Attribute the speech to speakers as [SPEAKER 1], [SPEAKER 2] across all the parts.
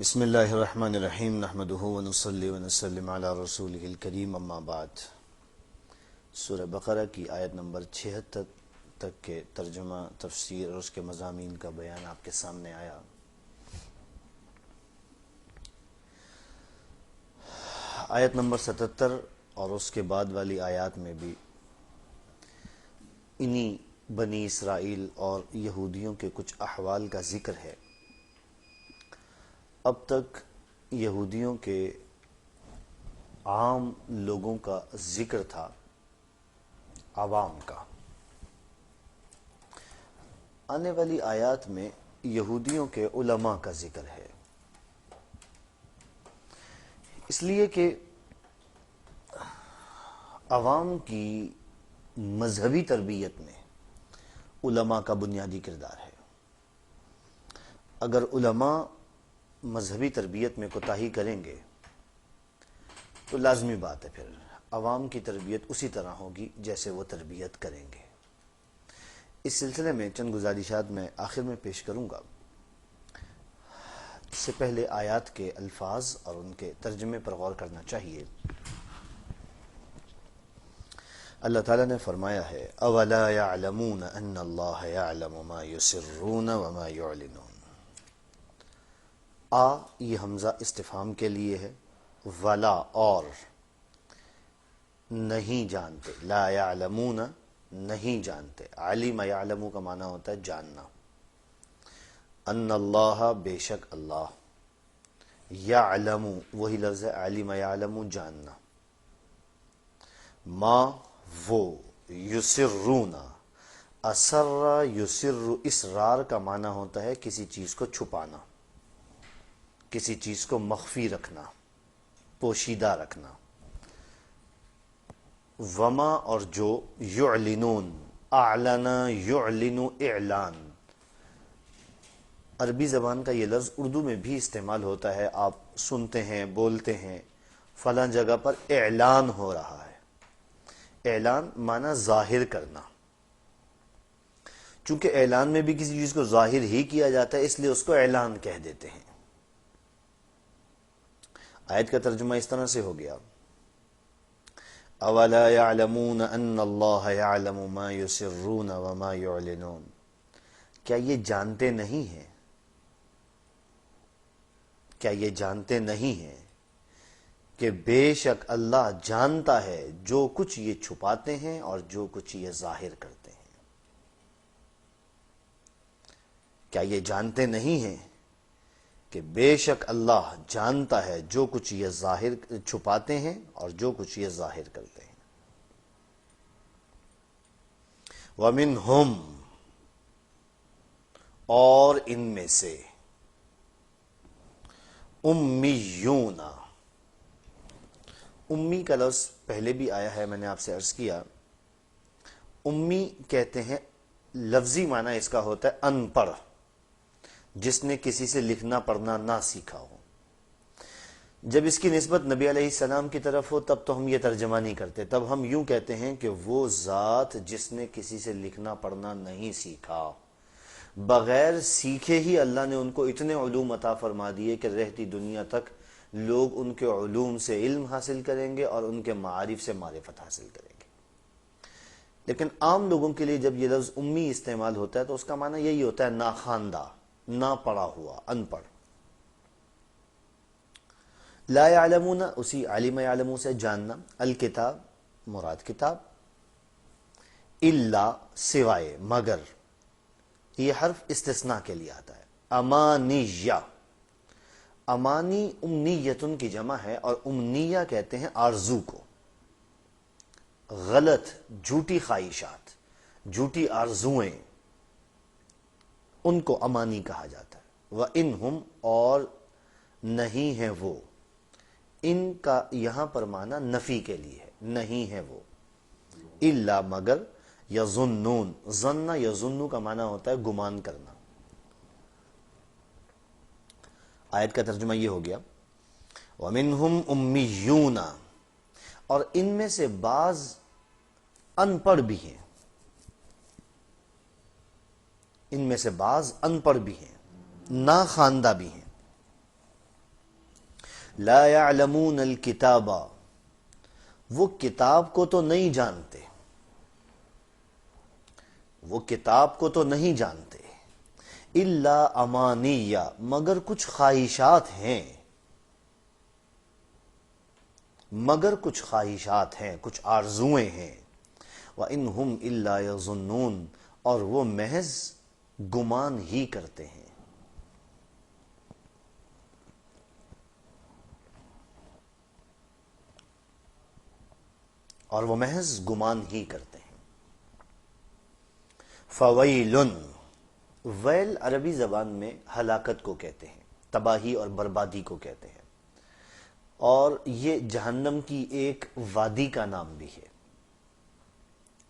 [SPEAKER 1] بسم اللہ الرحمن الرحیم نحمدہ ونصلی ونسلم علی رسولہ الکریم اما بعد۔ سورہ بقرہ کی آیت نمبر 76 تک کے ترجمہ، تفسیر اور اس کے مضامین کا بیان آپ کے سامنے آیا۔ آیت نمبر 77 اور اس کے بعد والی آیات میں بھی انہی بنی اسرائیل اور یہودیوں کے کچھ احوال کا ذکر ہے۔ اب تک یہودیوں کے عام لوگوں کا ذکر تھا، عوام کا۔ آنے والی آیات میں یہودیوں کے علماء کا ذکر ہے، اس لیے کہ عوام کی مذہبی تربیت میں علماء کا بنیادی کردار ہے۔ اگر علماء مذہبی تربیت میں کوتاہی کریں گے تو لازمی بات ہے پھر عوام کی تربیت اسی طرح ہوگی جیسے وہ تربیت کریں گے۔ اس سلسلے میں چند گزارشات میں آخر میں پیش کروں گا۔ اس سے پہلے آیات کے الفاظ اور ان کے ترجمے پر غور کرنا چاہیے۔ اللہ تعالیٰ نے فرمایا ہے اولا يعلمون ان اللہ يعلم ما يسرون وما يعلنون۔ یہ حمزہ استفہام کے لیے ہے، ولا اور نہیں جانتے، لا يعلمون نہیں جانتے، علم يعلم کا معنی ہوتا ہے جاننا، ان اللہ بے شک اللہ، یعلم وہی لفظ ہے علم يعلم جاننا، ما وہ، یسرون اسر یسر اسرار کا معنی ہوتا ہے کسی چیز کو چھپانا، کسی چیز کو مخفی رکھنا، پوشیدہ رکھنا۔ وما اور جو، یعلنون اعلن یعلن اعلان، عربی زبان کا یہ لفظ اردو میں بھی استعمال ہوتا ہے۔ آپ سنتے ہیں، بولتے ہیں فلاں جگہ پر اعلان ہو رہا ہے۔ اعلان معنی ظاہر کرنا، چونکہ اعلان میں بھی کسی چیز کو ظاہر ہی کیا جاتا ہے اس لیے اس کو اعلان کہہ دیتے ہیں۔ آیت کا ترجمہ اس طرح سے ہو گیا اولا يعلمون ان اللہ يعلم ما يسرون وما يعلنون۔ کیا یہ جانتے نہیں ہیں، کیا یہ جانتے نہیں ہیں کہ بے شک اللہ جانتا ہے جو کچھ یہ چھپاتے ہیں اور جو کچھ یہ ظاہر کرتے ہیں۔ کیا یہ جانتے نہیں ہیں کہ بے شک اللہ جانتا ہے جو کچھ یہ ظاہر چھپاتے ہیں اور جو کچھ یہ ظاہر کرتے ہیں۔ وَمِنْهُمْ اور ان میں سے، امیون، امی کا لفظ پہلے بھی آیا ہے، میں نے آپ سے عرض کیا امی کہتے ہیں، لفظی معنی اس کا ہوتا ہے ان پڑھ، جس نے کسی سے لکھنا پڑھنا نہ سیکھا ہو۔ جب اس کی نسبت نبی علیہ السلام کی طرف ہو تب تو ہم یہ ترجمہ نہیں کرتے، تب ہم یوں کہتے ہیں کہ وہ ذات جس نے کسی سے لکھنا پڑھنا نہیں سیکھا، بغیر سیکھے ہی اللہ نے ان کو اتنے علوم عطا فرما دیے کہ رہتی دنیا تک لوگ ان کے علوم سے علم حاصل کریں گے اور ان کے معارف سے معرفت حاصل کریں گے۔ لیکن عام لوگوں کے لیے جب یہ لفظ امی استعمال ہوتا ہے تو اس کا معنی یہی ہوتا ہے ناخواندہ، نہ پڑھا ہوا، ان پڑھ۔ لا يعلمون اسی علم یعلم سے جاننا، الکتاب مراد کتاب، الا سوائے، مگر، یہ حرف استثناء کے لیے آتا ہے۔ امانیہ، امانی امنیتن کی جمع ہے اور امنیہ کہتے ہیں آرزو کو، غلط جھوٹی خواہشات، جھوٹی آرزویں، ان کو امانی کہا جاتا ہے۔ وَإِنْهُمْ اور نہیں ہیں وہ، ان کا یہاں پر معنی نفی کے لیے ہے، نہیں ہے وہ، الا مگر، یظنون، ظن یظن کا معنی ہوتا ہے گمان کرنا۔ آیت کا ترجمہ یہ ہو گیا وَمِنْهُمْ أُمِّيُّونَ اور ان میں سے بعض ان پڑھ بھی ہیں، ان میں سے بعض ان پڑھ بھی ہیں، ناخواندہ بھی ہیں۔ لا يعلمون الکتاب، وہ کتاب کو تو نہیں جانتے، وہ کتاب کو تو نہیں جانتے، الا امانیہ، مگر کچھ خواہشات ہیں، مگر کچھ خواہشات ہیں، کچھ آرزویں ہیں، وَإِنْهُمْ إِلَّا يَظُنُّونَ، اور وہ محض گمان ہی کرتے ہیں، اور وہ محض گمان ہی کرتے ہیں۔ فویل، ویل عربی زبان میں ہلاکت کو کہتے ہیں، تباہی اور بربادی کو کہتے ہیں، اور یہ جہنم کی ایک وادی کا نام بھی ہے۔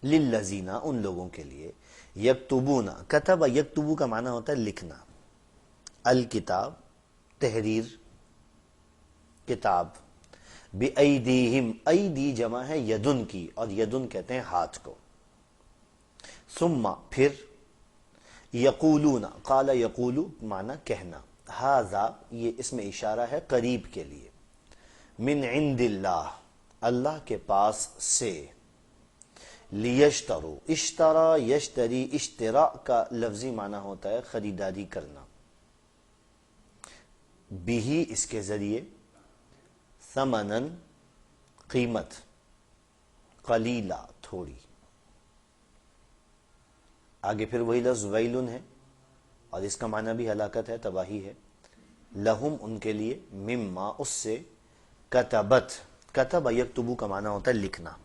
[SPEAKER 1] للذین، ان لوگوں کے لیے، یکتبون، کتب یکتبو کا معنی ہوتا ہے لکھنا، الکتاب تحریر، کتاب، بِأَيْدِيهِمْ، ایدی جمع ہے یدن کی، اور یدن کہتے ہیں ہاتھ کو، ثم پھر، یقولون، قال یقولو معنی کہنا، ھذا یہ اس میں اشارہ ہے قریب کے لیے، من عند اللہ، اللہ کے پاس سے، لیشترو، اشترا یشتری، اشتراء کا لفظی معنی ہوتا ہے خریداری کرنا، بھی اس کے ذریعے، ثمنن قیمت، قلیلا تھوڑی، آگے پھر وہی لفظ ویلن ہے، اور اس کا معنی بھی ہلاکت ہے، تباہی ہے، لہم ان کے لیے، مما اس سے، کتبت، کتب یکتبو کا معنی ہوتا ہے لکھنا،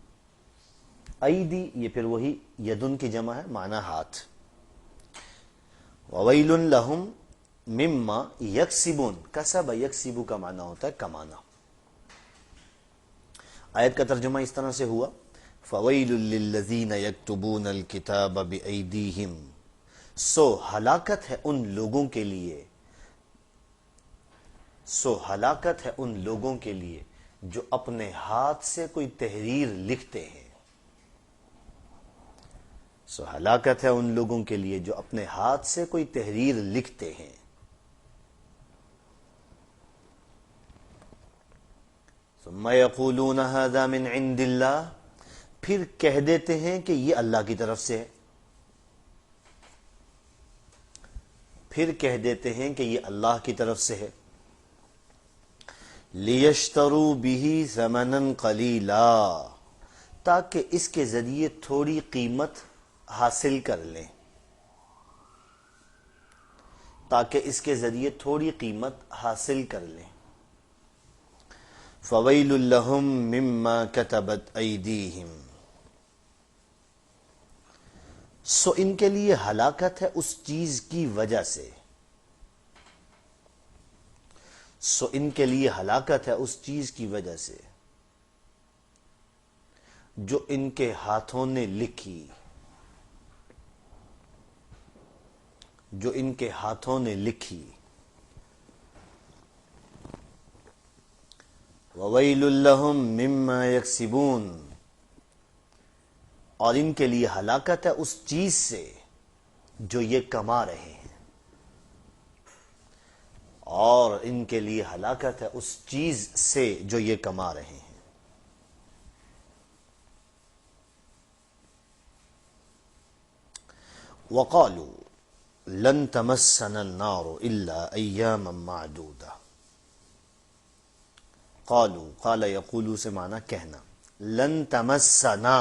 [SPEAKER 1] ایدی یہ پھر وہی یدن کی جمع ہے، معنی ہاتھ، وویل لہم مما یکسبون، کسب یکسبو کا معنی ہوتا ہے کمانا۔ آیت کا ترجمہ اس طرح سے ہوا، فویل للذین یکتبون الکتاب بایدیہم، سو ہلاکت ہے ان لوگوں کے لیے، سو ہلاکت ہے ان لوگوں کے لیے جو اپنے ہاتھ سے کوئی تحریر لکھتے ہیں، سو ہلاکت ہے ان لوگوں کے لیے جو اپنے ہاتھ سے کوئی تحریر لکھتے ہیں، ثم یقولون ھذا من عند اللہ، پھر کہہ دیتے ہیں کہ یہ اللہ کی طرف سے ہے، پھر کہہ دیتے ہیں کہ یہ اللہ کی طرف سے ہے، لیشتروا بہ ثمنا قلیلا، تاکہ اس کے ذریعے تھوڑی قیمت حاصل کر لیں، تاکہ اس کے ذریعے تھوڑی قیمت حاصل کر لیں، فویل لہم مما کتبت ایدیہم، سو ان کے لیے ہلاکت ہے اس چیز کی وجہ سے، سو ان کے لیے ہلاکت ہے اس چیز کی وجہ سے جو ان کے ہاتھوں نے لکھی، جو ان کے ہاتھوں نے لکھی، وَوَيْلٌ لَّهُم مِّمَّا يَكْسِبُونَ، اور ان کے لیے ہلاکت ہے اس چیز سے جو یہ کما رہے ہیں، اور ان کے لیے ہلاکت ہے اس چیز سے جو یہ کما رہے ہیں۔ وَقَالُوا لَن تَمَسَّنَا النَّارُ إِلَّا أَيَّامًا مَّعْدُودَةً، قالوا، قال یقولو سے معنی کہنا، لن تمسنا،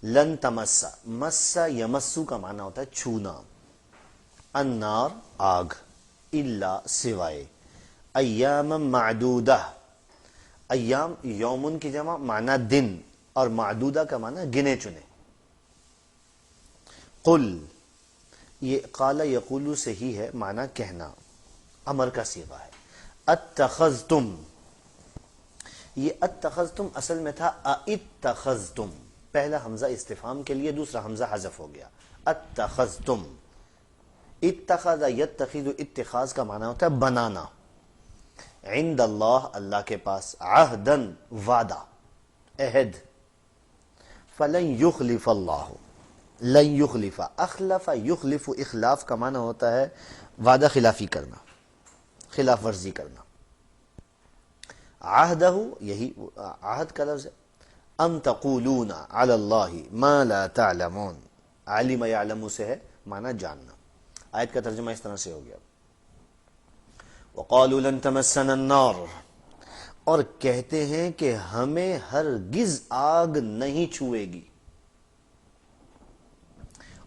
[SPEAKER 1] لن تمس، مس یمسو کا معنی ہوتا ہے چھونا، النار آگ، الا سوائے، ایام معدودہ، ایام یومن کی جمع معنی دن، اور معدودہ کا معنی گنے چنے، قل، یہ قال یقولو سے ہی ہے، معنی کہنا، امر کا صیغہ ہے، اتخذتم، یہ اتخذتم اصل میں تھا اتخذتم، پہلا حمزہ استفہام کے لیے، دوسرا حمزہ حذف ہو گیا، اتخذتم، اتخذ یتخذ، اتخاذ کا معنی ہوتا ہے بنانا، عند اللہ، اللہ کے پاس، عہدن وعدہ، عہد، فلن یخلف اللہ، لن یخلف، اخلف یخلف، اخلاف کا معنی ہوتا ہے وعدہ خلافی کرنا، خلاف ورزی کرنا، عہدہ یہی عہد کا لفظ ہے، ام تقولون علی اللہ ما لا تعلمون، علم یعلم سے ہے معنی جاننا. آیت کا ترجمہ اس طرح سے ہو گیا، وقالوا لن تمسنا النار، اور کہتے ہیں کہ ہمیں ہرگز آگ نہیں چھوئے گی،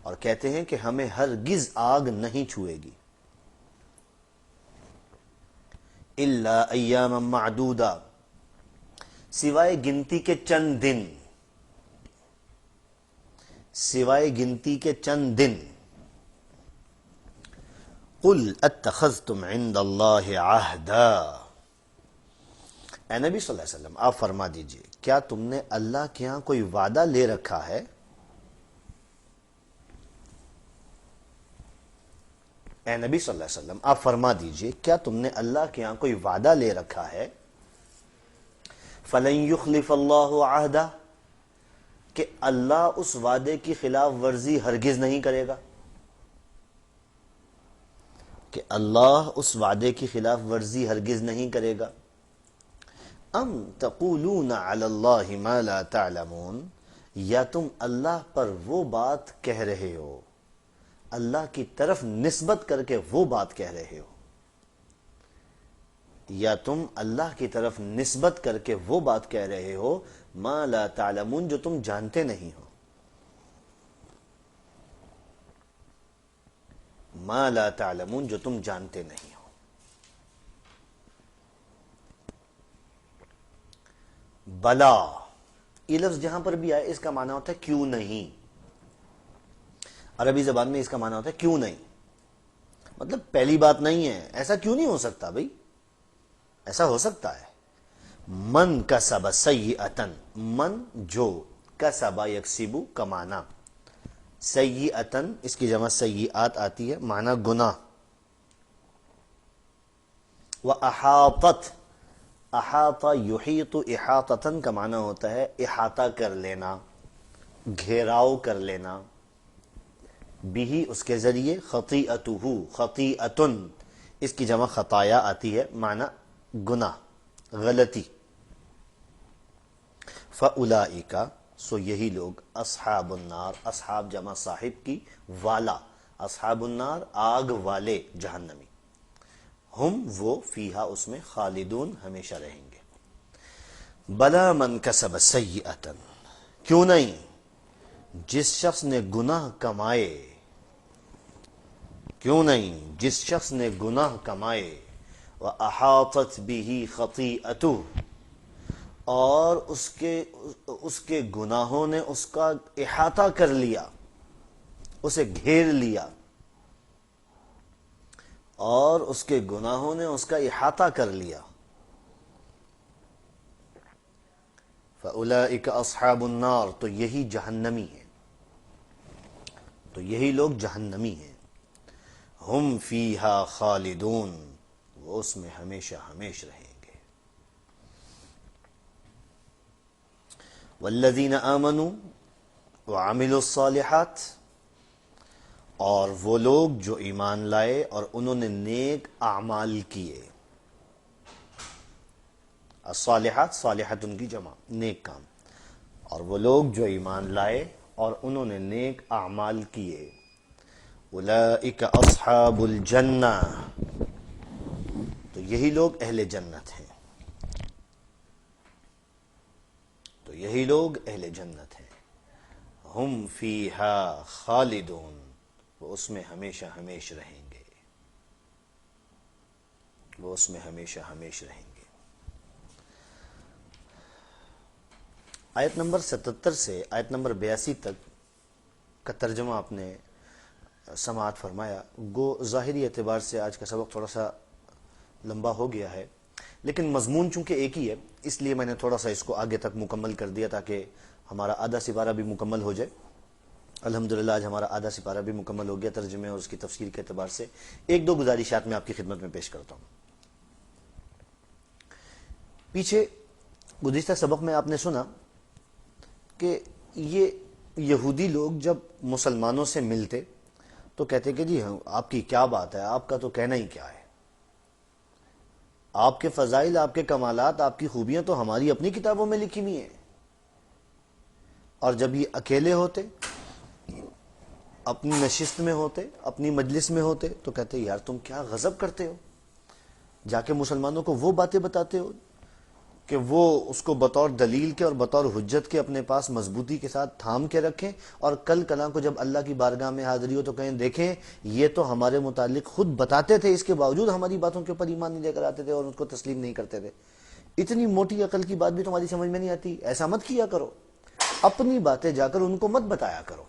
[SPEAKER 1] اور کہتے ہیں کہ ہمیں ہرگز آگ نہیں چھوئے گی، الا ایاما معدودہ، سوائے گنتی کے چند دن، سوائے گنتی کے چند دن. قل اتخذتم عند اللہ عہدا، اے نبی صلی اللہ علیہ وسلم آپ فرما دیجئے کیا تم نے اللہ کے ہاں کوئی وعدہ لے رکھا ہے؟ اے نبی صلی اللہ علیہ وسلم آپ فرما دیجئے کیا تم نے اللہ کے ہاں کوئی وعدہ لے رکھا ہے؟ فَلَن يُخْلِفَ اللَّهُ عَهْدَهُ، کہ اللہ اس وعدے کی خلاف ورزی ہرگز نہیں کرے گا، کہ اللہ اس وعدے کی خلاف ورزی ہرگز نہیں کرے گا. ام تقولون علی اللہ ما لا تعلمون، یا تم اللہ پر وہ بات کہہ رہے ہو، اللہ کی طرف نسبت کر کے وہ بات کہہ رہے ہو، یا تم اللہ کی طرف نسبت کر کے وہ بات کہہ رہے ہو ما لا تعلمون، جو تم جانتے نہیں ہو. ما لا تعلمون، جو تم جانتے نہیں ہو. بلا، یہ لفظ جہاں پر بھی آئے اس کا معنی ہوتا ہے کیوں نہیں. عربی زبان میں اس کا معنی ہوتا ہے کیوں نہیں، مطلب پہلی بات نہیں ہے، ایسا کیوں نہیں ہو سکتا بھئی، ایسا ہو سکتا ہے. من کسب سیئتن، من جو، کسب یکسب کمانا، سیئتن اس کی جمع سیئات آتی ہے معنی گناہ. وَأَحَاطَتْ، احاطہ یحیط احاطتن کا معنی ہوتا ہے احاطہ کر لینا، گھیراؤ کر لینا. بھی اس کے ذریعے، خطیئتہ خطیئتن اس کی جمع خطایا آتی ہے معنی گناہ، غلطی. فَأُولَئِكَ، سو یہی لوگ، اصحاب النار، اصحاب جمع صاحب کی، والا، اصحاب النار آگ والے جہنمی، ہم وہ فیہا اس میں، خالدون ہمیشہ رہیں گے. بلا من کسب سیئتن، کیوں نہیں جس شخص نے گناہ کمائے، کیوں نہیں جس شخص نے گناہ کمائے. وَأَحَاطَتْ بِهِ خَطِيئَتُهُ، اور اس کے گناہوں نے اس کا احاطہ کر لیا، اسے گھیر لیا، اور اس کے گناہوں نے اس کا احاطہ کر لیا. فَأُولَئِكَ أَصْحَابُ النَّارِ، تو یہی جہنمی ہیں، تو یہی لوگ جہنمی ہیں. ہم فیہا خالدون، وہ اس میں ہمیشہ ہمیش رہیں گے. والذین آمنوا وعملوا الصالحات، اور وہ لوگ جو ایمان لائے اور انہوں نے نیک اعمال کیے. الصالحات، صالحات ان کی جمع، نیک کام. اور وہ لوگ جو ایمان لائے اور انہوں نے نیک اعمال کیے. اولئک اصحاب الجنہ، تو یہی لوگ اہل جنت ہیں، تو یہی لوگ اہل جنت ہیں. ہم فیہا خالدون، وہ اس میں ہمیشہ ہمیش رہیں گے، وہ اس میں ہمیشہ ہمیش رہیں گے. آیت نمبر 77 سے آیت نمبر 82 تک کا ترجمہ آپ نے سماعت فرمایا. گو ظاہری اعتبار سے آج کا سبق تھوڑا سا لمبا ہو گیا ہے، لیکن مضمون چونکہ ایک ہی ہے اس لیے میں نے تھوڑا سا اس کو آگے تک مکمل کر دیا تاکہ ہمارا آدھا سپارہ بھی مکمل ہو جائے. الحمدللہ آج ہمارا آدھا سپارہ بھی مکمل ہو گیا ترجمے اور اس کی تفسیر کے اعتبار سے. ایک دو گزارشات میں آپ کی خدمت میں پیش کرتا ہوں. پیچھے گزشتہ سبق میں آپ نے سنا کہ یہ یہودی لوگ جب مسلمانوں سے ملتے تو کہتے کہ جی آپ کی کیا بات ہے، آپ کا تو کہنا ہی کیا ہے. آپ کے فضائل، آپ کے کمالات، آپ کی خوبیاں تو ہماری اپنی کتابوں میں لکھی ہوئی ہیں، اور جب یہ اکیلے ہوتے، اپنی نشست میں ہوتے، اپنی مجلس میں ہوتے، تو کہتے یار تم کیا غضب کرتے ہو، جا کے مسلمانوں کو وہ باتیں بتاتے ہو کہ وہ اس کو بطور دلیل کے اور بطور حجت کے اپنے پاس مضبوطی کے ساتھ تھام کے رکھیں، اور کل کلاں کو جب اللہ کی بارگاہ میں حاضری ہو تو کہیں دیکھیں یہ تو ہمارے متعلق خود بتاتے تھے، اس کے باوجود ہماری باتوں کے اوپر ایمان نہیں لے کر آتے تھے اور اس کو تسلیم نہیں کرتے تھے، اتنی موٹی عقل کی بات بھی تمہاری سمجھ میں نہیں آتی، ایسا مت کیا کرو، اپنی باتیں جا کر ان کو مت بتایا کرو۔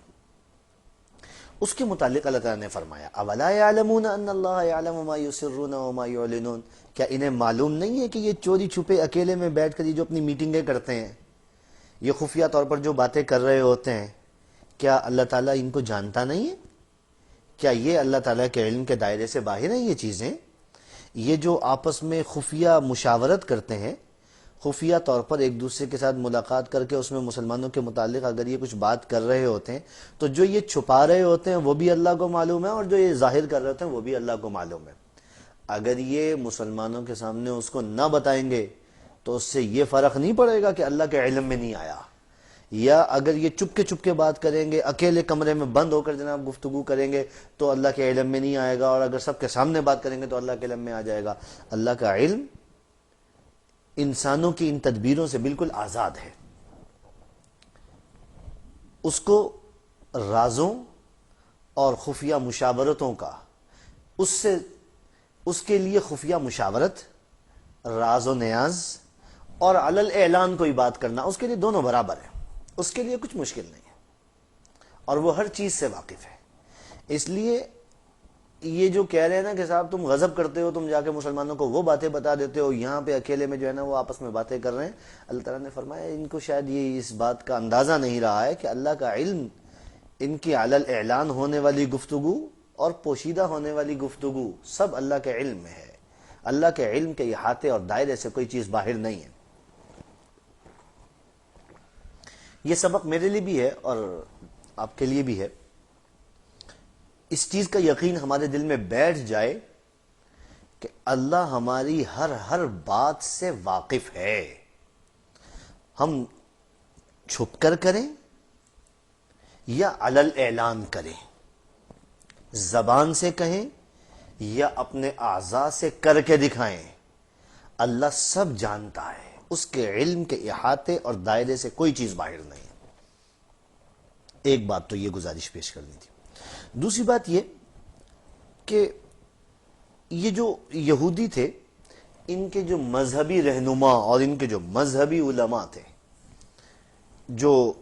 [SPEAKER 1] اس کے متعلق اللہ تعالیٰ نے فرمایا اولا یعلمون ان اللہ یعلم ما یسرون وما یعلنون، کیا انہیں معلوم نہیں ہے کہ یہ چوری چھپے اکیلے میں بیٹھ کر یہ جو اپنی میٹنگیں کرتے ہیں، یہ خفیہ طور پر جو باتیں کر رہے ہوتے ہیں، کیا اللہ تعالیٰ ان کو جانتا نہیں ہے؟ کیا یہ اللہ تعالیٰ کے علم کے دائرے سے باہر ہیں یہ چیزیں؟ یہ جو آپس میں خفیہ مشاورت کرتے ہیں، خفیہ طور پر ایک دوسرے کے ساتھ ملاقات کر کے اس میں مسلمانوں کے متعلق اگر یہ کچھ بات کر رہے ہوتے ہیں، تو جو یہ چھپا رہے ہوتے ہیں وہ بھی اللہ کو معلوم ہے، اور جو یہ ظاہر کر رہے ہوتے ہیں وہ بھی اللہ کو معلوم ہے۔ اگر یہ مسلمانوں کے سامنے اس کو نہ بتائیں گے تو اس سے یہ فرق نہیں پڑے گا کہ اللہ کے علم میں نہیں آیا، یا اگر یہ چپ کے بات کریں گے، اکیلے کمرے میں بند ہو کر جناب گفتگو کریں گے تو اللہ کے علم میں نہیں آئے گا، اور اگر سب کے سامنے بات کریں گے تو اللہ کے علم میں آ جائے گا۔ اللہ کا علم انسانوں کی ان تدبیروں سے بالکل آزاد ہے، اس کو رازوں اور خفیہ مشاورتوں کا، اس کے لیے خفیہ مشاورت، راز و نیاز اور علی الاعلان کوئی بات کرنا، اس کے لیے دونوں برابر ہیں، اس کے لیے کچھ مشکل نہیں ہے، اور وہ ہر چیز سے واقف ہے۔ اس لیے یہ جو کہہ رہے ہیں نا کہ صاحب تم غضب کرتے ہو، تم جا کے مسلمانوں کو وہ باتیں بتا دیتے ہو، یہاں پہ اکیلے میں جو ہے نا وہ آپس میں باتیں کر رہے ہیں، اللہ تعالیٰ نے فرمایا ان کو شاید یہ اس بات کا اندازہ نہیں رہا ہے کہ اللہ کا علم ان کی علی الاعلان ہونے والی گفتگو اور پوشیدہ ہونے والی گفتگو سب اللہ کے علم میں ہے، اللہ کے علم کے احاطے اور دائرے سے کوئی چیز باہر نہیں ہے۔ یہ سبق میرے لیے بھی ہے اور آپ کے لیے بھی ہے، اس چیز کا یقین ہمارے دل میں بیٹھ جائے کہ اللہ ہماری ہر بات سے واقف ہے، ہم چھپ کر کریں یا علی الاعلان کریں، زبان سے کہیں یا اپنے اعضاء سے کر کے دکھائیں، اللہ سب جانتا ہے، اس کے علم کے احاطے اور دائرے سے کوئی چیز باہر نہیں ہے۔ ایک بات تو یہ گزارش پیش کرنی تھی۔ دوسری بات یہ کہ یہ جو یہودی تھے، ان کے جو مذہبی رہنما اور ان کے جو مذہبی علماء تھے، جو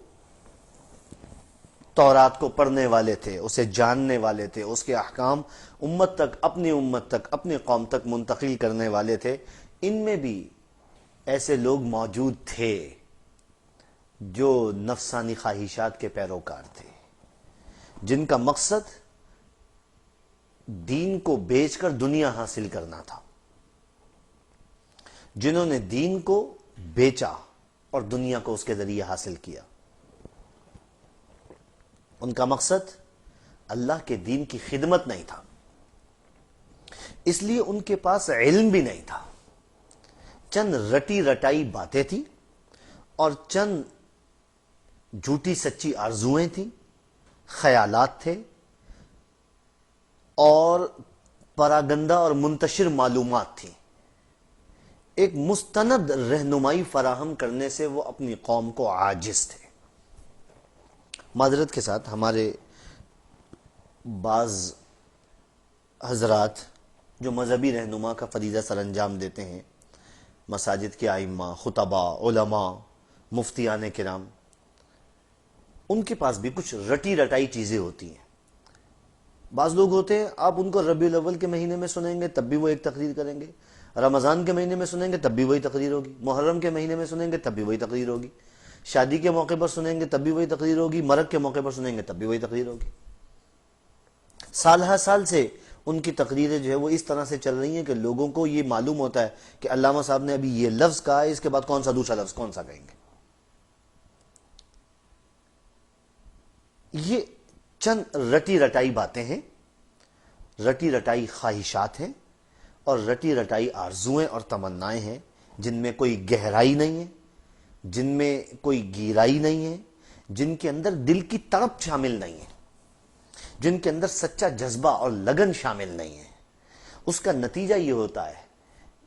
[SPEAKER 1] تورات کو پڑھنے والے تھے، اسے جاننے والے تھے، اس کے احکام امت تک، اپنی امت تک، اپنی قوم تک منتقل کرنے والے تھے، ان میں بھی ایسے لوگ موجود تھے جو نفسانی خواہشات کے پیروکار تھے، جن کا مقصد دین کو بیچ کر دنیا حاصل کرنا تھا، جنہوں نے دین کو بیچا اور دنیا کو اس کے ذریعے حاصل کیا۔ ان کا مقصد اللہ کے دین کی خدمت نہیں تھا، اس لیے ان کے پاس علم بھی نہیں تھا، چند رٹی رٹائی باتیں تھیں اور چند جھوٹی سچی آرزوئیں تھیں، خیالات تھے اور پراگندہ اور منتشر معلومات تھیں۔ ایک مستند رہنمائی فراہم کرنے سے وہ اپنی قوم کو عاجز تھے۔ معذرت کے ساتھ ہمارے بعض حضرات جو مذہبی رہنما کا فریضہ سر انجام دیتے ہیں، مساجد کے ائمہ، خطباء، علماء، مفتیان کرام، ان کے پاس بھی کچھ رٹی رٹائی چیزیں ہوتی ہیں۔ بعض لوگ ہوتے ہیں آپ ان کو ربیع الاول کے مہینے میں سنیں گے تب بھی وہ ایک تقریر کریں گے، رمضان کے مہینے میں سنیں گے تب بھی وہی تقریر ہوگی، محرم کے مہینے میں سنیں گے تب بھی وہی تقریر ہوگی، شادی کے موقع پر سنیں گے تب بھی وہی تقریر ہوگی، مرگ کے موقع پر سنیں گے تب بھی وہی تقریر ہوگی۔ سال ہر سال سے ان کی تقریریں جو ہے وہ اس طرح سے چل رہی ہیں کہ لوگوں کو یہ معلوم ہوتا ہے کہ علامہ صاحب نے ابھی یہ لفظ کہا ہے، اس کے بعد کون سا دوسرا لفظ کون سا کہیں گے۔ یہ چند رٹی رٹائی باتیں ہیں، رٹی رٹائی خواہشات ہیں، اور رٹی رٹائی آرزویں اور تمنائیں ہیں جن میں کوئی گہرائی نہیں ہے، جن میں کوئی گہرائی نہیں ہے، جن کے اندر دل کی تڑپ شامل نہیں ہے، جن کے اندر سچا جذبہ اور لگن شامل نہیں ہے۔ اس کا نتیجہ یہ ہوتا ہے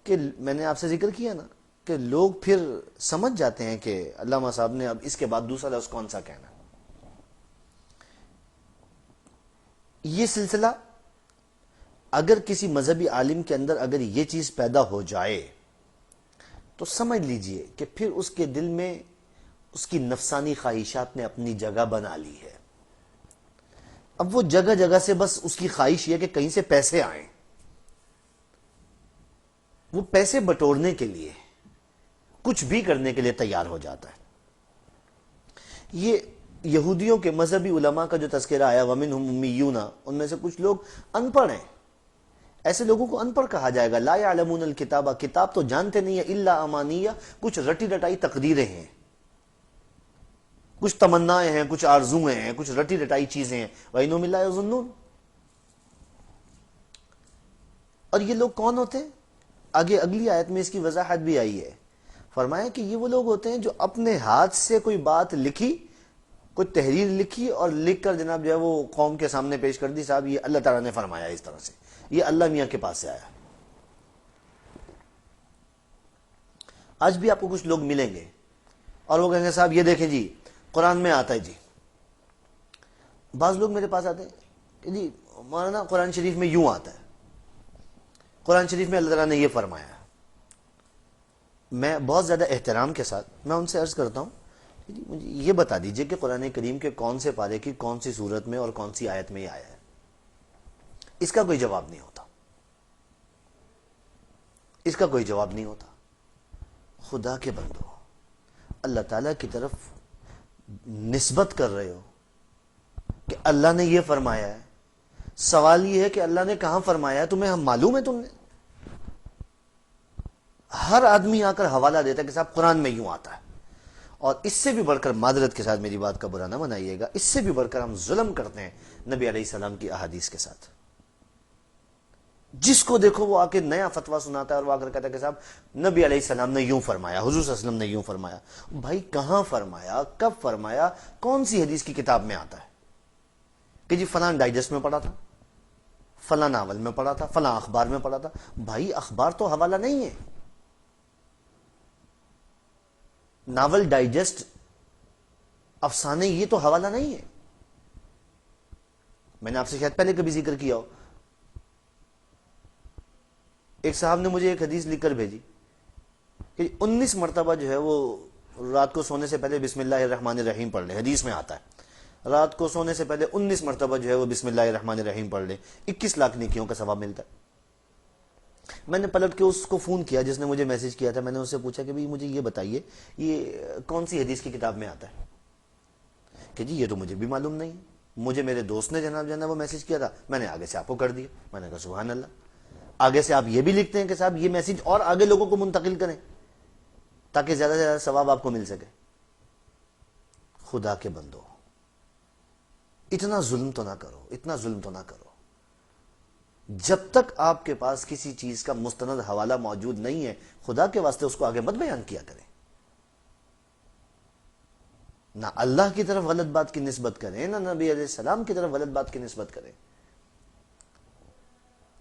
[SPEAKER 1] کہ میں نے آپ سے ذکر کیا نا کہ لوگ پھر سمجھ جاتے ہیں کہ علامہ صاحب نے اب اس کے بعد دوسرا لفظ کون سا کہنا۔ یہ سلسلہ اگر کسی مذہبی عالم کے اندر اگر یہ چیز پیدا ہو جائے تو سمجھ لیجئے کہ پھر اس کے دل میں اس کی نفسانی خواہشات نے اپنی جگہ بنا لی ہے۔ اب وہ جگہ جگہ سے بس اس کی خواہش یہ کہ کہیں سے پیسے آئیں، وہ پیسے بٹورنے کے لیے کچھ بھی کرنے کے لیے تیار ہو جاتا ہے۔ یہ یہودیوں کے مذہبی علماء کا جو تذکرہ آیا وَمِنْهُمْ أُمِّيُّونَ، ان میں سے کچھ لوگ ان پڑھ ہیں۔ ایسے لوگوں کو ان پڑھ کہا جائے گا، لا يعلمون الکتاب، کتاب تو جانتے نہیں ہے، الا امانیہ، کچھ رٹی رٹائی تقریریں ہیں، کچھ تمنائیں ہیں، کچھ آرزویں ہیں، کچھ رٹی رٹائی چیزیں ہیں۔ وَإِنْهُمْ إِلَّا يَظُنُّونَ۔ اور یہ لوگ کون ہوتے ہیں؟ آگے اگلی آیت میں اس کی وضاحت بھی آئی ہے۔ فرمایا کہ یہ وہ لوگ ہوتے ہیں جو اپنے ہاتھ سے کوئی بات لکھی، کوئی تحریر لکھی اور لکھ کر جناب جو ہے وہ قوم کے سامنے پیش کر دی، صاحب یہ اللہ تعالیٰ نے فرمایا اس طرح سے، یہ اللہ میاں کے پاس سے آیا۔ آج بھی آپ کو کچھ لوگ ملیں گے اور وہ کہیں گے صاحب یہ دیکھیں جی قرآن میں آتا ہے جی۔ بعض لوگ میرے پاس آتے ہیں کہ جی مولانا قرآن شریف میں یوں آتا ہے، قرآن شریف میں اللہ تعالیٰ نے یہ فرمایا ہے۔ میں بہت زیادہ احترام کے ساتھ میں ان سے عرض کرتا ہوں کہ جی مجھے یہ بتا دیجئے کہ قرآن کریم کے کون سے پارے کی کون سی صورت میں اور کون سی آیت میں یہ آیا ہے۔ اس کا کوئی جواب نہیں ہوتا، اس کا کوئی جواب نہیں ہوتا۔ خدا کے بندو، اللہ تعالیٰ کی طرف نسبت کر رہے ہو کہ اللہ نے یہ فرمایا ہے، سوال یہ ہے کہ اللہ نے کہاں فرمایا ہے، تمہیں معلوم ہے؟ تم نے ہر آدمی آ کر حوالہ دیتا ہے کہ صاحب قرآن میں یوں آتا ہے۔ اور اس سے بھی بڑھ کر، معذرت کے ساتھ میری بات کا برا نہ منائیے گا، اس سے بھی بڑھ کر ہم ظلم کرتے ہیں نبی علیہ السلام کی احادیث کے ساتھ۔ جس کو دیکھو وہ آ کے نیا فتویٰ سناتا ہے اور وہ آ کر کہتا ہے کہ صاحب نبی علیہ السلام نے یوں فرمایا، حضور صلی اللہ علیہ وسلم نے یوں فرمایا۔ بھائی کہاں فرمایا، کب فرمایا، کون سی حدیث کی کتاب میں آتا ہے؟ کہ جی فلاں ڈائجسٹ میں پڑھا تھا، فلاں ناول میں پڑھا تھا، فلاں اخبار میں پڑھا تھا۔ بھائی اخبار تو حوالہ نہیں ہے، ناول، ڈائجسٹ، افسانے یہ تو حوالہ نہیں ہے۔ میں نے آپ سے شاید پہلے کبھی ذکر کیا ہو، ایک صاحب نے مجھے ایک حدیث لکھ کر بھیجی کہ 19 مرتبہ جو ہے وہ رات کو سونے سے پہلے بسم اللہ الرحمن الرحیم پڑھ لے۔ حدیث میں آتا ہے رات کو سونے سے پہلے 19 مرتبہ جو ہے وہ بسم اللہ الرحمن الرحیم پڑھ لے، 21 لاکھ نیکیوں کا ثواب ملتا ہے۔ میں نے پلٹ کے اس کو فون کیا جس نے مجھے میسج کیا تھا، میں نے اس سے پوچھا کہ بھئی مجھے یہ بتائیے یہ کون سی حدیث کی کتاب میں آتا ہے؟ کہ جی یہ تو مجھے بھی معلوم نہیں، مجھے میرے دوست نے جناب وہ میسج کیا تھا، میں نے آگے سے آپ کو کر دیا۔ میں نے کہا سبحان اللہ، آگے سے آپ یہ بھی لکھتے ہیں کہ صاحب یہ میسج اور آگے لوگوں کو منتقل کریں تاکہ زیادہ سے زیادہ ثواب آپ کو مل سکے۔ خدا کے بندو، اتنا ظلم تو نہ کرو، اتنا ظلم تو نہ کرو۔ جب تک آپ کے پاس کسی چیز کا مستند حوالہ موجود نہیں ہے، خدا کے واسطے اس کو آگے مت بیان کیا کریں۔ نہ اللہ کی طرف غلط بات کی نسبت کریں، نہ نبی علیہ السلام کی طرف غلط بات کی نسبت کریں۔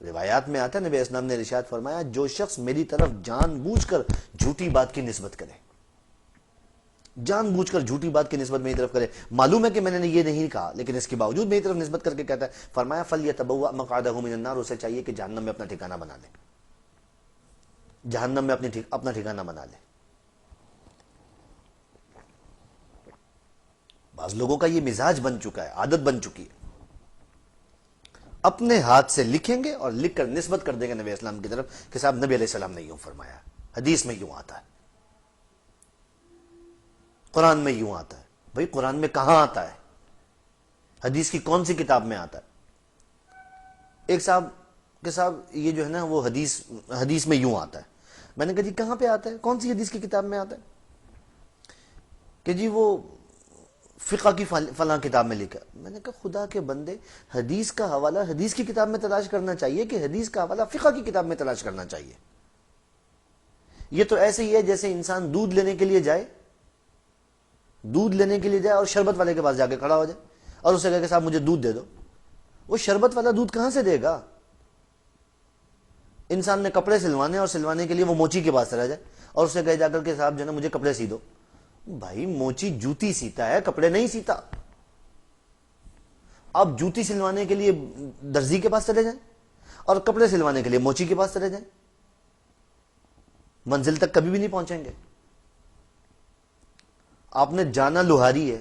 [SPEAKER 1] روایات میں آتا ہے نبی اسلام نے ارشاد فرمایا جو شخص میری طرف جان بوجھ کر جھوٹی بات کی نسبت کرے، جان بوجھ کر جھوٹی بات کی نسبت میری طرف کرے، معلوم ہے کہ میں نے یہ نہیں کہا لیکن اس کے باوجود میری طرف نسبت کر کے کہتا ہے، فرمایا فَلْيَتَبَوَّأْ مَقْعَدَهُ مِنَ النَّارِ، اسے چاہیے کہ جہنم میں اپنا ٹھکانہ بنا لے، جہنم میں اپنا ٹھکانہ بنا لے۔ بعض لوگوں کا یہ مزاج بن چکا ہے، عادت بن چکی ہے، اپنے ہاتھ سے لکھیں گے اور لکھ کر نسبت کر دیں گے نبی اسلام کی طرف کہ صاحب نبی علیہ السلام نے یوں فرمایا، حدیث میں یوں آتا ہے، قرآن میں یوں آتا ہے۔ بھئی قرآن میں کہاں آتا ہے؟ حدیث کی کون سی کتاب میں آتا ہے؟ ایک صاحب کہ صاحب یہ جو ہے نا وہ حدیث میں یوں آتا ہے۔ میں نے کہا جی کہاں پہ آتا ہے، کون سی حدیث کی کتاب میں آتا ہے؟ کہ جی وہ فقہ کی فلاں کتاب میں لکھا. میں نے کہا خدا کے بندے، حدیث کا حوالہ حدیث کی کتاب میں تلاش کرنا چاہیے کہ حدیث کا حوالہ فقہ کی کتاب میں تلاش کرنا چاہیے؟ یہ تو ایسے ہی ہے جیسے انسان دودھ لینے کے لیے جائے اور شربت والے کے پاس جا کے کھڑا ہو جائے اور اسے کہے کہ صاحب مجھے دودھ دے دو. وہ شربت والا دودھ کہاں سے دے گا؟ انسان نے کپڑے سلوانے اور سلوانے کے لیے وہ موچی کے پاس چلا جائے اور اسے کہے جا کر کہ صاحب جو ہے نا مجھے کپڑے سی دو. بھائی موچی جوتی سیتا ہے، کپڑے نہیں سیتا. آپ جوتی سلوانے کے لیے درزی کے پاس چلے جائیں اور کپڑے سلوانے کے لیے موچی کے پاس چلے جائیں، منزل تک کبھی بھی نہیں پہنچیں گے. آپ نے جانا لوہاری ہے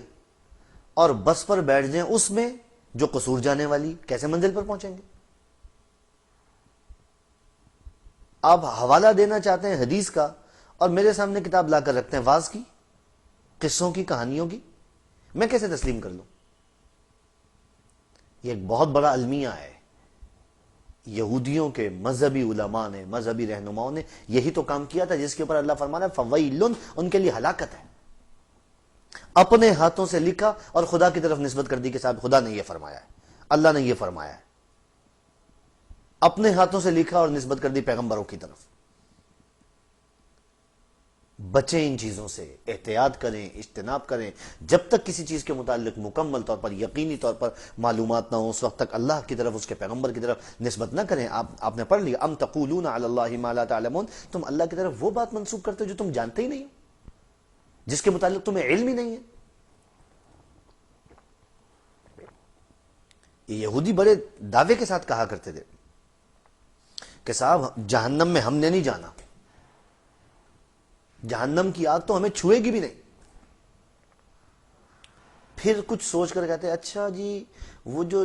[SPEAKER 1] اور بس پر بیٹھ جائیں اس میں جو قصور جانے والی، کیسے منزل پر پہنچیں گے؟ آپ حوالہ دینا چاہتے ہیں حدیث کا اور میرے سامنے کتاب لا کر رکھتے ہیں واز کی، قصوں کی، کہانیوں کی. میں کیسے تسلیم کر لوں؟ یہ ایک بہت بڑا المیہ ہے. یہودیوں کے مذہبی علماء نے، مذہبی رہنماؤں نے یہی تو کام کیا تھا جس کے اوپر اللہ فرمانا ہے فویل، ان کے لیے ہلاکت ہے. اپنے ہاتھوں سے لکھا اور خدا کی طرف نسبت کر دی کہ صاحب خدا نے یہ فرمایا ہے، اللہ نے یہ فرمایا ہے. اپنے ہاتھوں سے لکھا اور نسبت کر دی پیغمبروں کی طرف. بچیں ان چیزوں سے، احتیاط کریں، اجتناب کریں. جب تک کسی چیز کے متعلق مکمل طور پر، یقینی طور پر معلومات نہ ہو، اس وقت تک اللہ کی طرف، اس کے پیغمبر کی طرف نسبت نہ کریں. آپ نے پڑھ لیا ام تقولون علی اللہ ما لا تعلمون، تم اللہ کی طرف وہ بات منسوب کرتے ہو جو تم جانتے ہی نہیں، جس کے متعلق تمہیں علم ہی نہیں ہے. یہ یہودی بڑے دعوے کے ساتھ کہا کرتے تھے کہ صاحب جہنم میں ہم نے نہیں جانا، جہنم کی آگ تو ہمیں چھوئے گی بھی نہیں. پھر کچھ سوچ کر کہتے ہیں اچھا جی وہ جو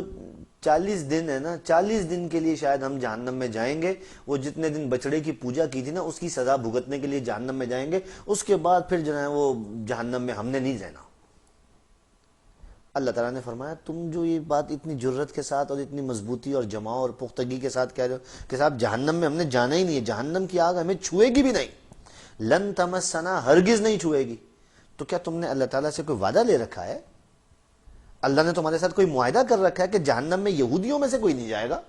[SPEAKER 1] 40 دن ہے نا، 40 دن کے لیے شاید ہم جہنم میں جائیں گے. وہ جتنے دن بچڑے کی پوجا کی تھی نا اس کی سزا بھگتنے کے لیے جہنم میں جائیں گے. اس کے بعد پھر جو ہے وہ جہنم میں ہم نے نہیں رہنا. اللہ تعالیٰ نے فرمایا تم جو یہ بات اتنی جرت کے ساتھ اور اتنی مضبوطی اور جماع اور پختگی کے ساتھ کہہ رہے ہو کہ صاحب جہنم میں ہم نے جانا ہی نہیں ہے، جہنم کی آگ ہمیں چھوئے گی بھی نہیں، لن تمسنا، ہرگز نہیں چھوئے گی. تو کیا تم نے اللہ تعالیٰ سے کوئی وعدہ لے رکھا ہے؟ اللہ نے تمہارے ساتھ کوئی معاہدہ کر رکھا ہے کہ جہنم میں یہودیوں میں سے کوئی نہیں جائے گا،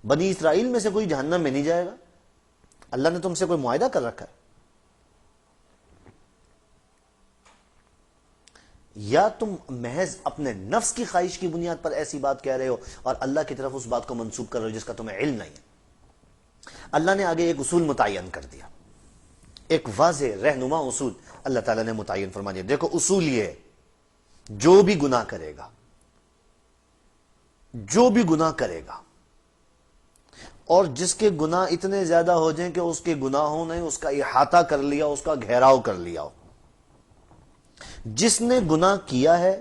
[SPEAKER 1] بنی اسرائیل میں سے کوئی جہنم میں نہیں جائے گا؟ اللہ نے تم سے کوئی معاہدہ کر رکھا ہے؟ یا تم محض اپنے نفس کی خواہش کی بنیاد پر ایسی بات کہہ رہے ہو اور اللہ کی طرف اس بات کو منسوب کر رہے ہو جس کا تمہیں علم نہیں ہے؟ اللہ نے آگے ایک اصول متعین کر دیا، ایک واضح رہنما اصول اللہ تعالیٰ نے متعین فرما دیا. دیکھو اصول یہ ہے، جو بھی گناہ کرے گا اور جس کے گناہ اتنے زیادہ ہو جائیں کہ اس کے گناہوں نے اس کا احاطہ کر لیا، اس کا گھیراؤ کر لیا ہو، جس نے گناہ کیا ہے،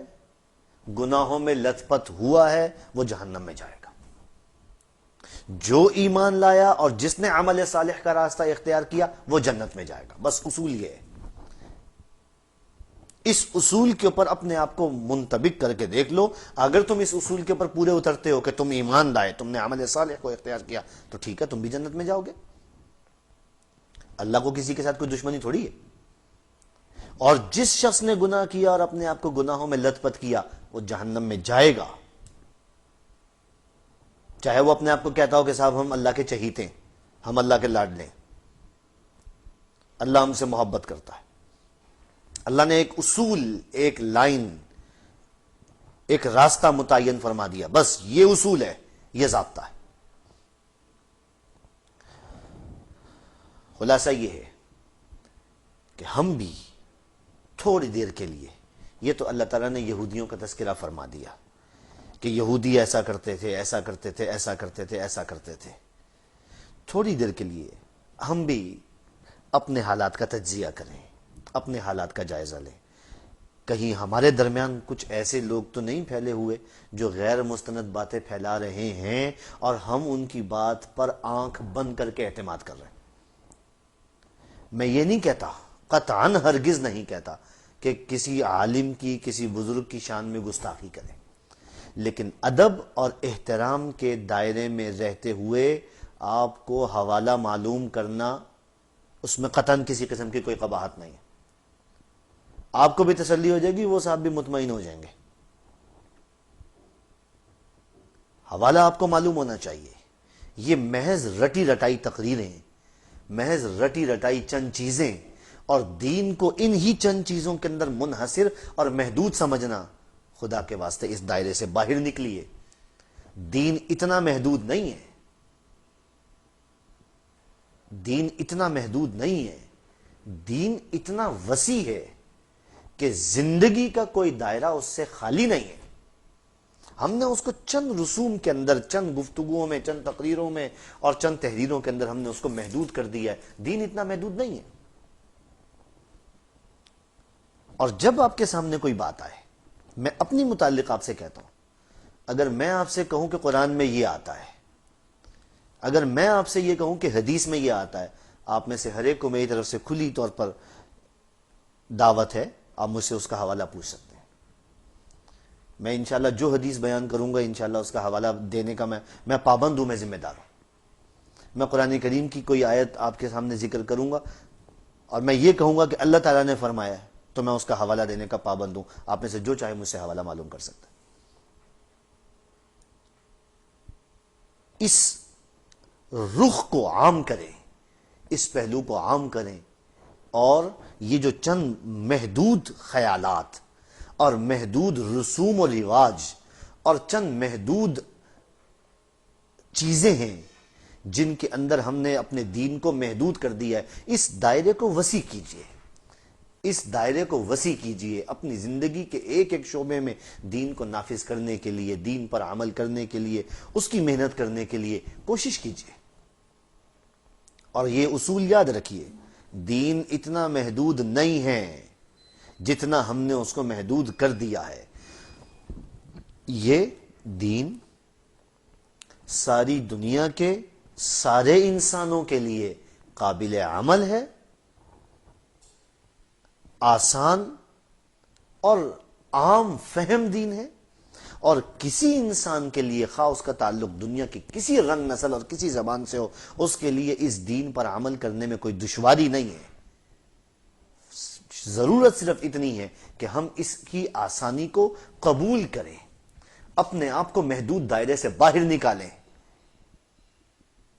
[SPEAKER 1] گناہوں میں لت پت ہوا ہے، وہ جہنم میں جائے گا. جو ایمان لایا اور جس نے عمل صالح کا راستہ اختیار کیا وہ جنت میں جائے گا. بس اصول یہ ہے. اس اصول کے اوپر اپنے آپ کو منطبق کر کے دیکھ لو. اگر تم اس اصول کے اوپر پورے اترتے ہو کہ تم ایمان لائے، تم نے عمل صالح کو اختیار کیا، تو ٹھیک ہے، تم بھی جنت میں جاؤ گے. اللہ کو کسی کے ساتھ کوئی دشمنی تھوڑی ہے. اور جس شخص نے گناہ کیا اور اپنے آپ کو گناہوں میں لت پت کیا وہ جہنم میں جائے گا، چاہے وہ اپنے آپ کو کہتا ہو کہ صاحب ہم اللہ کے چہیتے ہیں، ہم اللہ کے لاڈلے، اللہ ہم سے محبت کرتا ہے. اللہ نے ایک اصول، ایک لائن، ایک راستہ متعین فرما دیا. بس یہ اصول ہے، یہ ضابطہ ہے. خلاصہ یہ ہے کہ ہم بھی تھوڑی دیر کے لیے، یہ تو اللہ تعالیٰ نے یہودیوں کا تذکرہ فرما دیا کہ یہودی ایسا کرتے تھے، ایسا کرتے تھے، ایسا کرتے تھے، ایسا کرتے تھے. تھوڑی دیر کے لیے ہم بھی اپنے حالات کا تجزیہ کریں، اپنے حالات کا جائزہ لیں. کہیں ہمارے درمیان کچھ ایسے لوگ تو نہیں پھیلے ہوئے جو غیر مستند باتیں پھیلا رہے ہیں اور ہم ان کی بات پر آنکھ بند کر کے اعتماد کر رہے ہیں. میں یہ نہیں کہتا، قطعاً ہرگز نہیں کہتا کہ کسی عالم کی، کسی بزرگ کی شان میں گستاخی کریں، لیکن ادب اور احترام کے دائرے میں رہتے ہوئے آپ کو حوالہ معلوم کرنا، اس میں قطعاً کسی قسم کی کوئی قباحت نہیں ہے. آپ کو بھی تسلی ہو جائے گی، وہ صاحب بھی مطمئن ہو جائیں گے۔ حوالہ آپ کو معلوم ہونا چاہیے۔ یہ محض رٹی رٹائی تقریریں، محض رٹی رٹائی چند چیزیں، اور دین کو ان ہی چند چیزوں کے اندر منحصر اور محدود سمجھنا، خدا کے واسطے اس دائرے سے باہر نکلیے۔ دین اتنا محدود نہیں ہے، دین اتنا محدود نہیں ہے، دین اتنا وسیع ہے کہ زندگی کا کوئی دائرہ اس سے خالی نہیں ہے۔ ہم نے اس کو چند رسوم کے اندر، چند گفتگوؤں میں، چند تقریروں میں اور چند تحریروں کے اندر ہم نے اس کو محدود کر دیا ہے۔ دین اتنا محدود نہیں ہے۔ اور جب آپ کے سامنے کوئی بات آئے، میں اپنی متعلق آپ سے کہتا ہوں، اگر میں آپ سے کہوں کہ قرآن میں یہ آتا ہے، اگر میں آپ سے یہ کہوں کہ حدیث میں یہ آتا ہے، آپ میں سے ہر ایک کو میری طرف سے کھلی طور پر دعوت ہے، آپ مجھ سے اس کا حوالہ پوچھ سکتے ہیں۔ میں انشاءاللہ جو حدیث بیان کروں گا انشاءاللہ اس کا حوالہ دینے کا میں پابند ہوں، میں ذمہ دار ہوں۔ میں قرآن کریم کی کوئی آیت آپ کے سامنے ذکر کروں گا اور میں یہ کہوں گا کہ اللہ تعالیٰ نے فرمایا ہے، تو میں اس کا حوالہ دینے کا پابند ہوں۔ آپ میں سے جو چاہے مجھ سے حوالہ معلوم کر سکتا ہے۔ اس رخ کو عام کریں، اس پہلو کو عام کریں، اور یہ جو چند محدود خیالات اور محدود رسوم و رواج اور چند محدود چیزیں ہیں جن کے اندر ہم نے اپنے دین کو محدود کر دیا ہے، اس دائرے کو وسیع کیجئے، اس دائرے کو وسیع کیجئے۔ اپنی زندگی کے ایک ایک شعبے میں دین کو نافذ کرنے کے لیے، دین پر عمل کرنے کے لیے، اس کی محنت کرنے کے لیے کوشش کیجئے۔ اور یہ اصول یاد رکھیے، دین اتنا محدود نہیں ہے جتنا ہم نے اس کو محدود کر دیا ہے۔ یہ دین ساری دنیا کے سارے انسانوں کے لیے قابل عمل ہے، آسان اور عام فہم دین ہے، اور کسی انسان کے لیے، خواہ اس کا تعلق دنیا کی کسی رنگ، نسل اور کسی زبان سے ہو، اس کے لیے اس دین پر عمل کرنے میں کوئی دشواری نہیں ہے۔ ضرورت صرف اتنی ہے کہ ہم اس کی آسانی کو قبول کریں، اپنے آپ کو محدود دائرے سے باہر نکالیں،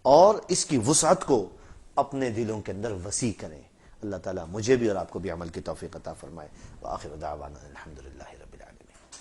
[SPEAKER 1] اور اس کی وسعت کو اپنے دلوں کے اندر وسیع کریں۔ اللہ تعالیٰ مجھے بھی اور آپ کو بھی عمل کی توفیق عطا فرمائے۔ وآخر دعوانا الحمدللہ۔